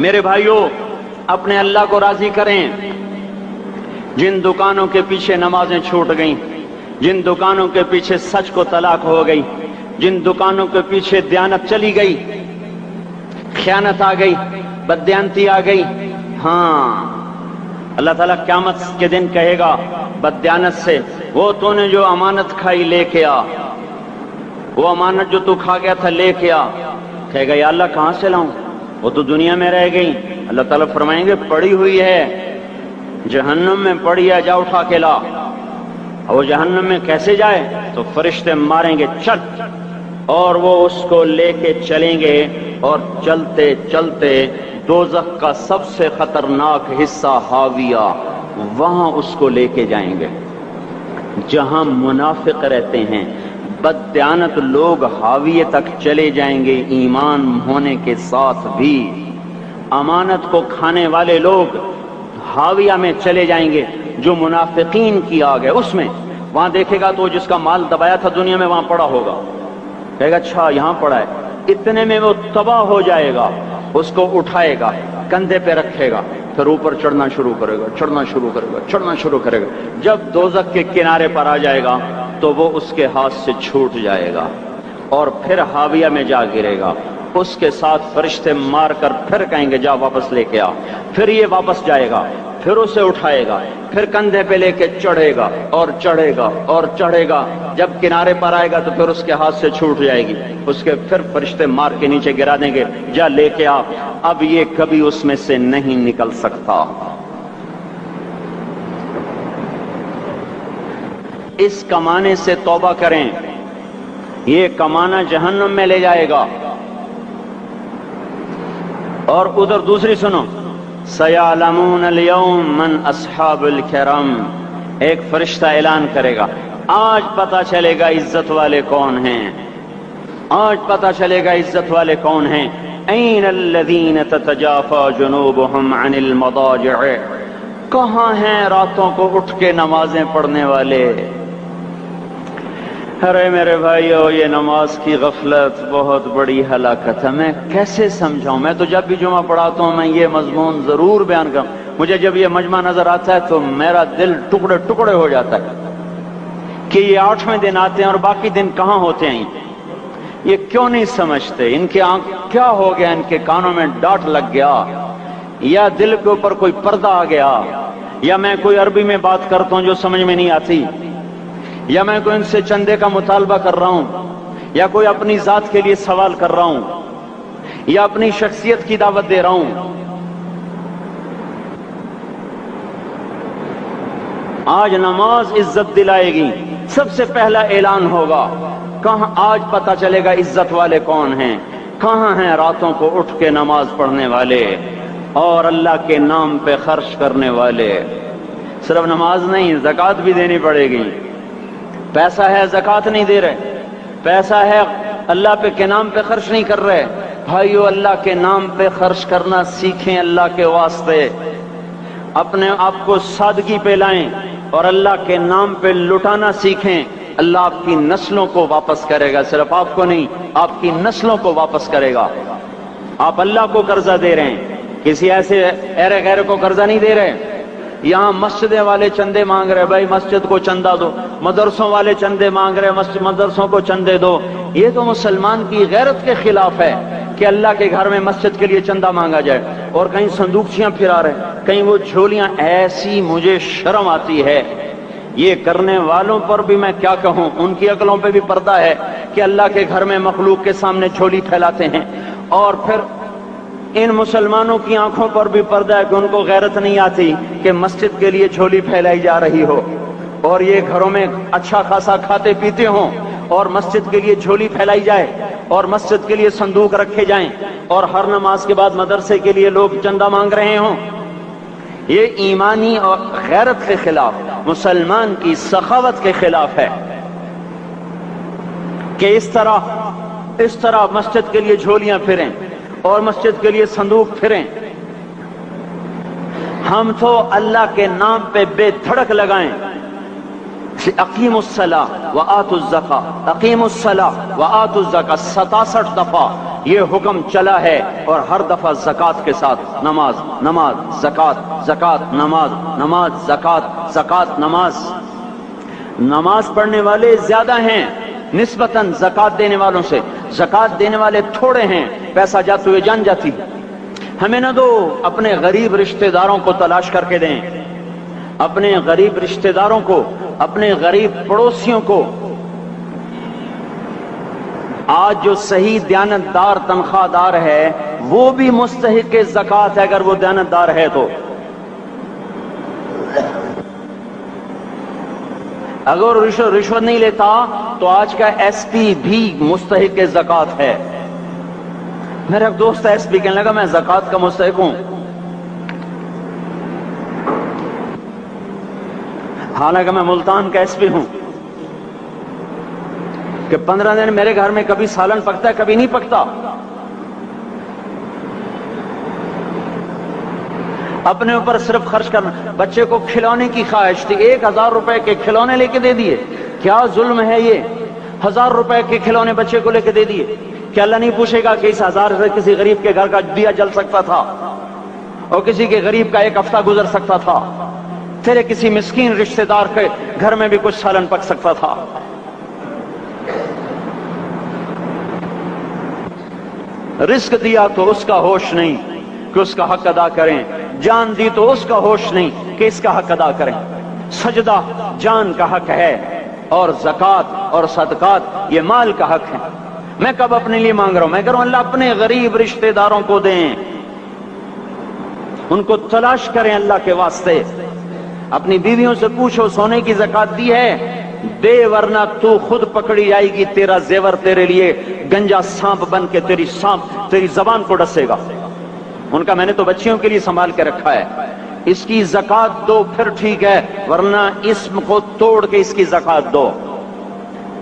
میرے بھائیوں، اپنے اللہ کو راضی کریں۔ جن دکانوں کے پیچھے نمازیں چھوٹ گئیں، جن دکانوں کے پیچھے سچ کو طلاق ہو گئی، جن دکانوں کے پیچھے دیانت چلی گئی، خیانت آ گئی، بددیانتی آ گئی، ہاں اللہ تعالیٰ قیامت کے دن کہے گا بددیانت سے، وہ تو نے جو امانت کھائی لے کے آ، وہ امانت جو تو کھا گیا تھا لے کے آ۔ کہے گا یا اللہ کہاں سے لاؤں، وہ تو دنیا میں رہ گئی۔ اللہ تعالیٰ فرمائیں گے پڑی ہوئی ہے، جہنم میں پڑی ہے، جا اٹھا کے لا۔ اور وہ جہنم میں کیسے جائے؟ تو فرشتے ماریں گے چل، اور وہ اس کو لے کے چلیں گے، اور چلتے چلتے دوزخ کا سب سے خطرناک حصہ حاویہ، وہاں اس کو لے کے جائیں گے جہاں منافق رہتے ہیں۔ بددیانت لوگ حاویہ تک چلے جائیں گے ایمان ہونے کے ساتھ بھی، امانت کو کھانے والے لوگ حاویہ میں چلے جائیں گے جو منافقین کی آگ ہے اس میں۔ وہاں دیکھے گا تو جس کا مال دبایا تھا دنیا میں وہاں پڑا ہوگا، کہے گا اچھا یہاں پڑا ہے، اتنے میں وہ تباہ ہو جائے گا، اس کو اٹھائے گا، کندھے پہ رکھے گا، پھر اوپر چڑھنا شروع کرے گا، چڑھنا شروع کرے گا، چڑھنا شروع کرے گا۔ جب دوزخ کے کنارے پر آ جائے گا تو وہ اس کے ہاتھ سے چھوٹ جائے گا اور پھر حاویہ میں جا گرے گا۔ اس کے ساتھ فرشتے مار کر پھر کہیں گے جا واپس لے کے آ، پھر یہ واپس جائے گا، پھر اسے اٹھائے گا، پھر کندھے پہ لے کے چڑھے گا اور چڑھے گا اور چڑھے گا۔ جب کنارے پر آئے گا تو پھر اس کے ہاتھ سے چھوٹ جائے گی، اس کے پھر فرشتے مار کے نیچے گرا دیں گے، جا لے کے آ۔ اب یہ کبھی اس میں سے نہیں نکل سکتا۔ اس کمانے سے توبہ کریں، یہ کمانا جہنم میں لے جائے گا۔ اور ادھر دوسری سنو، سَيَعْلَمُونَ الْيَوْمَ مَنْ أَصْحَابُ الْكِرَامِ، ایک فرشتہ اعلان کرے گا آج پتہ چلے گا عزت والے کون ہیں، آج پتہ چلے گا عزت والے کون ہیں۔ أَيْنَ الَّذِينَ تَتَجَافَى جُنُوبُهُمْ عَنِ الْمَضَاجِعِ، کہاں ہیں راتوں کو اٹھ کے نمازیں پڑھنے والے؟ ارے میرے بھائیو، یہ نماز کی غفلت بہت بڑی ہلاکت ہے۔ میں کیسے سمجھاؤں؟ میں تو جب بھی جمعہ پڑھاتا ہوں میں یہ مضمون ضرور بیان کروں، مجھے جب یہ مجمع نظر آتا ہے تو میرا دل ٹکڑے ٹکڑے ہو جاتا ہے کہ یہ 8ویں دن آتے ہیں اور باقی دن کہاں ہوتے ہیں؟ یہ کیوں نہیں سمجھتے؟ ان کے آنکھ کیا ہو گیا؟ ان کے کانوں میں ڈاٹ لگ گیا، یا دل کے اوپر کوئی پردہ آ گیا، یا میں کوئی عربی میں بات کرتا ہوں جو سمجھ میں نہیں آتی، یا میں کوئی ان سے چندے کا مطالبہ کر رہا ہوں، یا کوئی اپنی ذات کے لیے سوال کر رہا ہوں، یا اپنی شخصیت کی دعوت دے رہا ہوں۔ آج نماز عزت دلائے گی، سب سے پہلا اعلان ہوگا، کہاں آج پتہ چلے گا عزت والے کون ہیں، کہاں ہیں راتوں کو اٹھ کے نماز پڑھنے والے اور اللہ کے نام پہ خرچ کرنے والے۔ صرف نماز نہیں، زکوٰۃ بھی دینی پڑے گی۔ پیسہ ہے زکوٰۃ نہیں دے رہے، پیسہ ہے اللہ کے نام پہ خرچ نہیں کر رہے۔ بھائیو، اللہ کے نام پہ خرچ کرنا سیکھیں، اللہ کے واسطے اپنے آپ کو سادگی پہ لائیں اور اللہ کے نام پہ لٹانا سیکھیں۔ اللہ آپ کی نسلوں کو واپس کرے گا، صرف آپ کو نہیں، آپ کی نسلوں کو واپس کرے گا۔ آپ اللہ کو قرضہ دے رہے ہیں، کسی ایسے ایرے غیر کو قرضہ نہیں دے رہے۔ یہاں مسجدیں والے چندے مانگ رہے، بھائی مسجد کو چندہ دو، مدرسوں والے چندے مانگ رہے، مدرسوں کو چندے دو۔ یہ تو مسلمان کی غیرت کے خلاف ہے کہ اللہ کے گھر میں مسجد کے لیے چندہ مانگا جائے، اور کہیں صندوقچیاں پھرا رہے، کہیں وہ جھولیاں۔ ایسی مجھے شرم آتی ہے، یہ کرنے والوں پر بھی میں کیا کہوں، ان کی عقلوں پہ بھی پردہ ہے کہ اللہ کے گھر میں مخلوق کے سامنے جھولی پھیلاتے ہیں، اور پھر ان مسلمانوں کی آنکھوں پر بھی پردہ ہے کہ ان کو غیرت نہیں آتی کہ مسجد کے لیے جھولی پھیلائی جا رہی ہو، اور یہ گھروں میں اچھا خاصا کھاتے پیتے ہوں، اور مسجد کے لیے جھولی پھیلائی جائے، اور مسجد کے لیے صندوق رکھے جائیں، اور ہر نماز کے بعد مدرسے کے لیے لوگ چندہ مانگ رہے ہوں۔ یہ ایمانی اور غیرت کے خلاف، مسلمان کی سخاوت کے خلاف ہے کہ اس طرح مسجد کے لیے جھولیاں پھریں اور مسجد کے لیے صندوق پھریں۔ ہم تو اللہ کے نام پہ بے دھڑک لگائیں، اقیموا الصلاۃ وآتوا الزکاۃ، اقیموا الصلاۃ وآتوا الزکاۃ 67 دفعہ یہ حکم چلا ہے، اور ہر دفعہ زکوٰۃ کے ساتھ نماز، نماز، زکوٰۃ، زکوٰۃ، نماز، نماز، زکوٰۃ، زکوٰۃ، نماز۔ نماز پڑھنے والے زیادہ ہیں نسبتاً زکوٰۃ دینے والوں سے، زکوٰۃ دینے والے تھوڑے ہیں، پیسہ جاتے ہوئے جان جاتی۔ ہمیں نہ دو، اپنے غریب رشتہ داروں کو تلاش کر کے دیں، اپنے غریب رشتہ داروں کو، اپنے غریب پڑوسیوں کو۔ آج جو صحیح دیانتدار تنخواہ دار ہے وہ بھی مستحق زکوٰۃ ہے اگر وہ دیانتدار ہے تو۔ اگر رشوت نہیں لیتا تو آج کا ایس پی بھی مستحق زکوٰۃ ہے۔ میرا ایک دوست ایس پی کہنے لگا میں زکوٰۃ کا مستحق ہوں، حالانکہ میں ملتان کا ایس پی ہوں، کہ 15 دن میرے گھر میں کبھی سالن پکتا ہے کبھی نہیں پکتا۔ اپنے اوپر صرف خرچ کرنا۔ بچے کو کھلونے کی خواہش تھی، 1000 روپے کے کھلونے لے کے دے دیے۔ کیا ظلم ہے یہ، 1000 روپے کے کھلونے بچے کو لے کے دے دیے۔ کیا اللہ نہیں پوچھے گا کہ اس 1000 سے کسی غریب کے گھر کا دیا جل سکتا تھا، اور کسی کے غریب کا ایک ہفتہ گزر سکتا تھا، تیرے کسی مسکین رشتہ دار کے گھر میں بھی کچھ سالن پک سکتا تھا۔ رزق دیا تو اس کا ہوش نہیں کہ اس کا حق ادا کریں، جان دی تو اس کا ہوش نہیں کہ اس کا حق ادا کریں۔ سجدہ جان کا حق ہے، اور زکوٰۃ اور صدقات یہ مال کا حق ہے۔ میں کب اپنے لیے مانگ رہا ہوں؟ میں کہہ رہا ہوں اللہ اپنے غریب رشتہ داروں کو دیں، ان کو تلاش کریں اللہ کے واسطے۔ اپنی بیویوں سے پوچھو سونے کی زکوٰۃ دی ہے؟ دے، ورنہ تو خود پکڑی جائے گی، تیرا زیور تیرے لیے گنجا سانپ بن کے تیری زبان کو ڈسے گا۔ ان کا میں نے تو بچیوں کے لیے سنبھال کے رکھا ہے، اس کی زکوٰۃ دو پھر ٹھیک ہے، ورنہ اسم کو توڑ کے اس کی زکوٰۃ دو،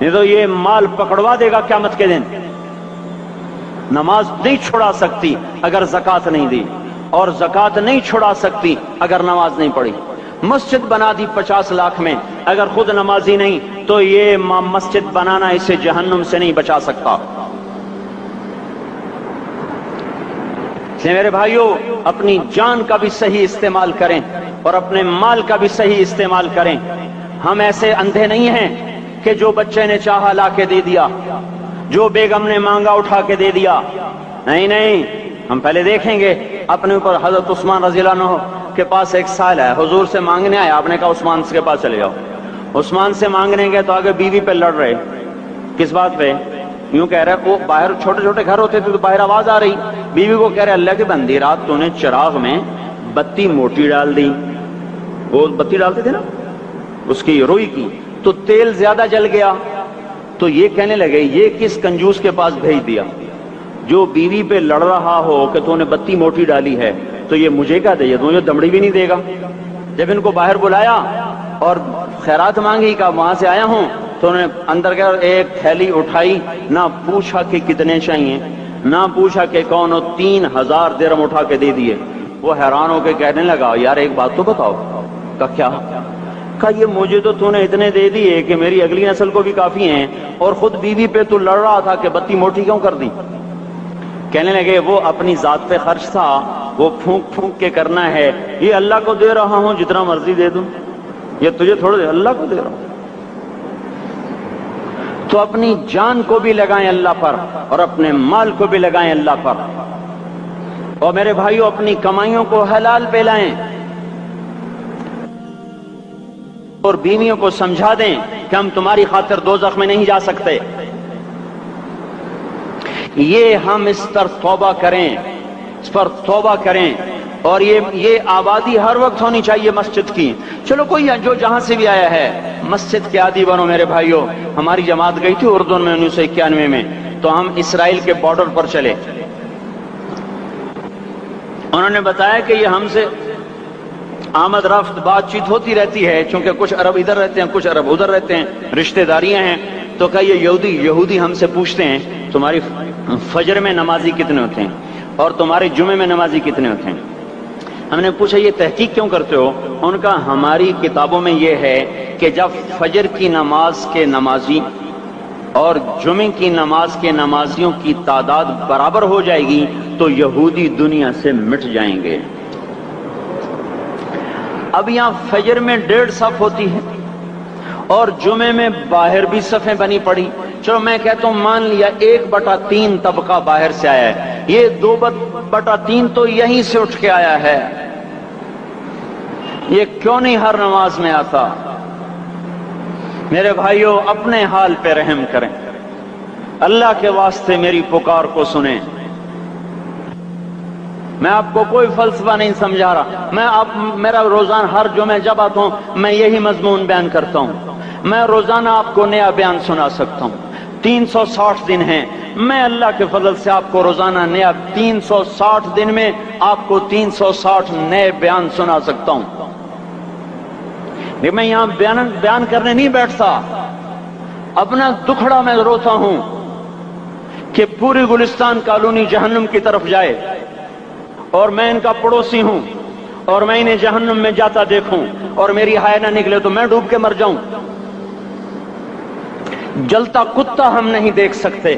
نہیں تو یہ مال پکڑوا دے گا قیامت کے دن۔ نماز نہیں چھڑا سکتی اگر زکوٰۃ نہیں دی، اور زکوٰۃ نہیں چھڑا سکتی اگر نماز نہیں پڑھی۔ مسجد بنا دی 50 لاکھ میں، اگر خود نمازی نہیں تو یہ مسجد بنانا اسے جہنم سے نہیں بچا سکتا۔ اس لیے میرے بھائیوں، اپنی جان کا بھی صحیح استعمال کریں اور اپنے مال کا بھی صحیح استعمال کریں۔ ہم ایسے اندھے نہیں ہیں کہ جو بچے نے چاہا لا کے دے دیا، جو بیگم نے مانگا اٹھا کے دے دیا۔ نہیں نہیں، ہم پہلے دیکھیں گے اپنے اوپر۔ حضرت عثمان رضی اللہ عنہ کے پاس ایک سائل ہے، حضور سے مانگنے آیا، آپ نے کہا عثمان کے پاس چلے جاؤ۔ عثمان سے مانگنے گئے تو آگے بیوی پہ لڑ رہے۔ کس بات پہ؟ یوں کہہ رہے وہ باہر چھوٹے چھوٹے گھر ہوتے تھے تو باہر آواز آ رہی، بیوی کو کہہ رہے اللہ کی بندی رات تو نے چراغ میں بتی موٹی ڈال دی، وہ بتی ڈالتے تھے نا اس کی روئی کی، تو تیل زیادہ جل گیا۔ تو یہ کہنے لگے یہ کس کنجوس کے پاس بھیج دیا؟ جو بیوی پہ لڑ رہا ہو کہ تو نے بتی موٹی ڈالی ہے تو یہ مجھے کیا دے گا؟ مجھے دمڑی بھی نہیں دے گا۔ جب ان کو باہر بلایا اور خیرات مانگی کہ وہاں سے آیا ہوں، تو انہوں نے اندر گیا، ایک تھیلی اٹھائی، نہ پوچھا کہ کتنے چاہیے، نہ پوچھا کہ کون، 3000 درہم اٹھا کے دے دیے۔ وہ حیران ہو کے کہنے لگا یار ایک بات تو بتاؤ۔ کہا کیا؟ کہا یہ مجھے تو نے اتنے دے دیے کہ میری اگلی نسل کو بھی کافی ہیں، اور خود بیوی پہ تو لڑ رہا تھا کہ بتی موٹی کیوں کر دی؟ کہنے لگے وہ اپنی ذات پہ خرچ تھا، وہ پھونک پھونک کے کرنا ہے، یہ اللہ کو دے رہا ہوں جتنا مرضی دے دوں، یہ تجھے تھوڑا دے، اللہ کو دے رہا ہوں۔ تو اپنی جان کو بھی لگائیں اللہ پر، اور اپنے مال کو بھی لگائیں اللہ پر۔ اور میرے بھائیوں اپنی کمائیوں کو حلال پہ لائیں، اور بیویوں کو سمجھا دیں کہ ہم تمہاری خاطر دوزخ میں نہیں جا سکتے۔ یہ ہم اس پر توبہ کریں، اس پر توبہ کریں، اور یہ آبادی ہر وقت ہونی چاہیے مسجد کی۔ چلو کوئی جو جہاں سے بھی آیا ہے مسجد کے عادی بنو میرے بھائیوں۔ ہماری جماعت گئی تھی اردن میں 1991 میں، تو ہم اسرائیل کے بارڈر پر چلے۔ انہوں نے بتایا کہ یہ ہم سے آمد رفت بات چیت ہوتی رہتی ہے، چونکہ کچھ عرب ادھر رہتے ہیں کچھ عرب ادھر رہتے ہیں، رشتہ داریاں ہیں۔ تو کہ یہ یہودی ہم سے پوچھتے ہیں تمہاری فجر میں نمازی کتنے ہوتے ہیں اور تمہارے جمعے میں نمازی کتنے ہوتے ہیں؟ ہم نے پوچھا یہ تحقیق کیوں کرتے ہو؟ ان کا ہماری کتابوں میں یہ ہے کہ جب فجر کی نماز کے نمازی اور جمعے کی نماز کے نمازیوں کی تعداد برابر ہو جائے گی تو یہودی دنیا سے مٹ جائیں گے۔ اب یہاں فجر میں 1.5 صف ہوتی ہے اور جمعے میں باہر بھی صفیں بنی پڑی، چلو میں کہتا ہوں مان لیا 1/3 طبقہ باہر سے آیا ہے، یہ 2/3 تو یہیں سے اٹھ کے آیا ہے، یہ کیوں نہیں ہر نماز میں آتا؟ میرے بھائیوں اپنے حال پہ رحم کریں، اللہ کے واسطے میری پکار کو سنیں۔ میں آپ کو کوئی فلسفہ نہیں سمجھا رہا، میرا روزانہ ہر جمعہ جب آتا ہوں میں یہی مضمون بیان کرتا ہوں، میں روزانہ آپ کو نیا بیان سنا سکتا ہوں۔ 360 دن ہیں، میں اللہ کے فضل سے آپ کو روزانہ نیا 360 دن میں آپ کو 360 نئے بیان سنا سکتا ہوں۔ میں یہاں بیان کرنے نہیں بیٹھتا، اپنا دکھڑا میں روتا ہوں کہ پوری گلستان کالونی جہنم کی طرف جائے اور میں ان کا پڑوسی ہوں اور میں انہیں جہنم میں جاتا دیکھوں اور میری ہائے نہ نکلے تو میں ڈوب کے مر جاؤں۔ جلتا کتا ہم نہیں دیکھ سکتے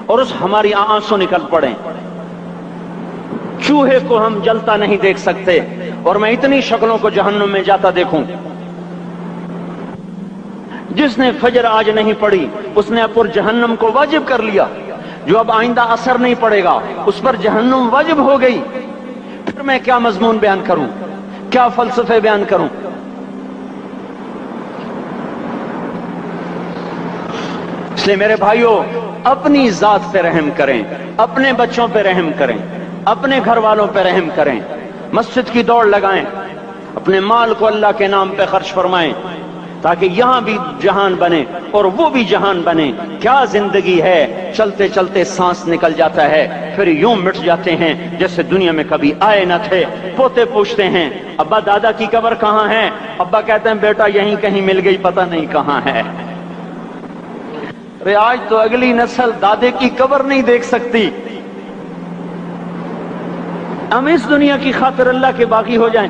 اور اس ہماری آنسو نکل پڑیں، چوہے کو ہم جلتا نہیں دیکھ سکتے اور میں اتنی شکلوں کو جہنم میں جاتا دیکھوں۔ جس نے فجر آج نہیں پڑھی اس نے پر جہنم کو واجب کر لیا، جو اب آئندہ اثر نہیں پڑے گا اس پر جہنم واجب ہو گئی، پھر میں کیا مضمون بیان کروں، کیا فلسفے بیان کروں؟ اس لیے میرے بھائیوں اپنی ذات پہ رحم کریں، اپنے بچوں پہ رحم کریں، اپنے گھر والوں پہ رحم کریں، مسجد کی دوڑ لگائیں، اپنے مال کو اللہ کے نام پہ خرچ فرمائیں تاکہ یہاں بھی جہان بنے اور وہ بھی جہان بنے۔ کیا زندگی ہے، چلتے چلتے سانس نکل جاتا ہے پھر یوں مٹ جاتے ہیں جیسے دنیا میں کبھی آئے نہ تھے۔ پوتے پوچھتے ہیں ابا دادا کی قبر کہاں ہے؟ ابا کہتے ہیں بیٹا یہیں کہیں مل گئی، پتہ نہیں کہاں ہے۔ ارے آج تو اگلی نسل دادے کی قبر نہیں دیکھ سکتی، ہم اس دنیا کی خاطر اللہ کے باغی ہو جائیں۔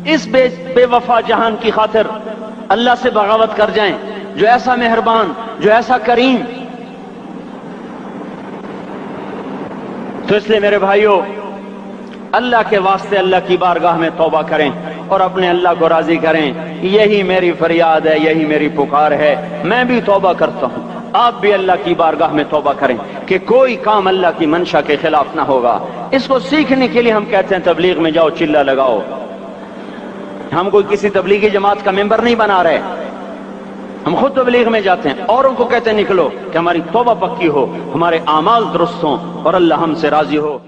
اس بے وفا جہان کی خاطر اللہ سے بغاوت کر جائیں جو ایسا مہربان، جو ایسا کریم۔ تو اس لیے میرے بھائیوں اللہ کے واسطے اللہ کی بارگاہ میں توبہ کریں اور اپنے اللہ کو راضی کریں، یہی میری فریاد ہے، یہی میری پکار ہے۔ میں بھی توبہ کرتا ہوں، آپ بھی اللہ کی بارگاہ میں توبہ کریں کہ کوئی کام اللہ کی منشا کے خلاف نہ ہوگا۔ اس کو سیکھنے کے لیے ہم کہتے ہیں تبلیغ میں جاؤ چلہ لگاؤ، ہم کوئی کسی تبلیغی جماعت کا ممبر نہیں بنا رہے، ہم خود تبلیغ میں جاتے ہیں، اوروں کو کہتے ہیں نکلو کہ ہماری توبہ پکی ہو، ہمارے اعمال درست ہوں اور اللہ ہم سے راضی ہو۔